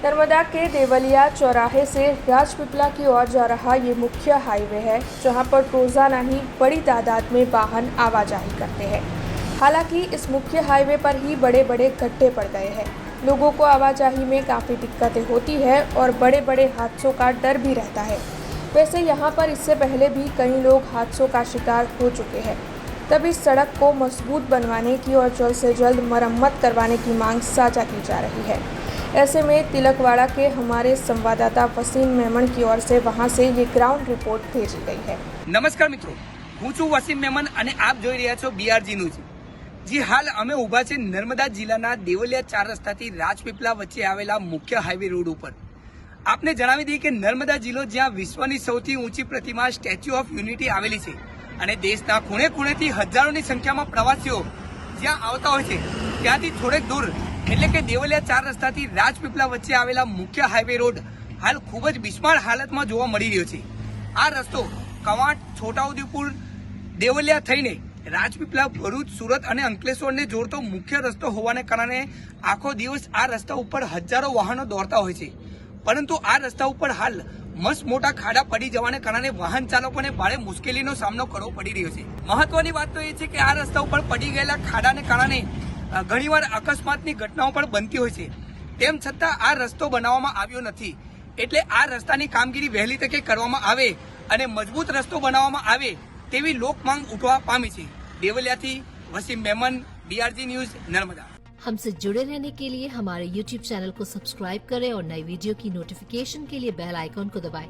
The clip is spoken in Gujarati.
नर्मदा के देवलिया चौराहे से राजपीपला की ओर जा रहा ये मुख्य हाईवे है, जहां पर रोजाना ही बड़ी तादाद में वाहन आवाजाही करते हैं। हालांकि इस मुख्य हाईवे पर ही बड़े बड़े गड्ढे पड़ गए हैं। लोगों को आवाजाही में काफ़ी दिक्कतें होती है और बड़े बड़े हादसों का डर भी रहता है। वैसे यहाँ पर इससे पहले भी कई लोग हादसों का शिकार हो चुके हैं। तब इस सड़क को मजबूत बनवाने की और जल्द से जल्द मरम्मत करवाने की मांग साझा की जा रही है। ऐसे में तिलकवाड़ा के हमारे संवाददाता वसीम मेमन की ओर से वहां से ये ग्राउंड रिपोर्ट भेजी गई है। नमस्कार मित्रों, હું છું વસીમ મેમન અને આપ જોઈ રહ્યા છો BRG ન્યૂઝ। જી હાલ અમે ઊભા છે નર્મદા જિલ્લાના દેવલિયા 4 રસ્તાથી રાજપીપળા વચ્ચે આવેલા મુખ્ય હાઈવે રોડ ઉપર। આપને જણાવી દઈએ કે નર્મદા જિલ્લો જ્યાં વિશ્વની સૌથી ઊંચી પ્રતિમા સ્ટેચ્યુ ઓફ યુનિટી આવેલી છે અને દેશના ખૂણે ખૂણેથી હજારોની સંખ્યામાં પ્રવાસીઓ જ્યાં આવતા હોય છે ત્યાંથી થોડેક દૂર એટલે કે દેવલિયા 4 રસ્તાથી રાજપીપળા વચ્ચે આવેલા મુખ્ય હાઈવે રોડ હાલ ખૂબ જ બિસ્માર હાલતમાં જોવા મળી રહ્યો છે। આ રસ્તો કવાંટ, છોટાઉદેપુર, દેવલિયા થઈને રાજપીપળા, ભરૂચ, સુરત અને અંકલેશ્વરને જોડતો મુખ્ય રસ્તો હોવાને કારણે આખો દિવસ આ રસ્તા ઉપર હજારો વાહનો દોડતા હોય છે, પરંતુ આ રસ્તા ઉપર હાલ મસ્ત મોટા ખાડા પડી જવાને કારણે વાહન ચાલકોને ભારે મુશ્કેલીનો સામનો કરવો પડી રહ્યો છે। મહત્વની વાત તો એ છે કે આ રસ્તા ઉપર પડી ગયેલા ખાડાને કારણે ઘણીવાર અકસ્માતની ઘટનાઓ પણ બનતી હોય છે। તેમ છતાં આ રસ્તો બનાવવામાં આવ્યો નથી, એટલે આ રસ્તાની કામગીરી વહેલી તકે કરવામાં આવે અને મજબૂત રસ્તો બનાવવામાં આવે તેવી લોક માંગ ઉઠવા પામી છે। દેવલિયાથી વસીમ મેમન, BRG ન્યૂઝ, नर्मदा। हमसे जुड़े रहने के लिए हमारे YouTube चैनल को सब्सक्राइब करें और नई वीडियो की नोटिफिकेशन के लिए बेल आइकॉन को दबाएं।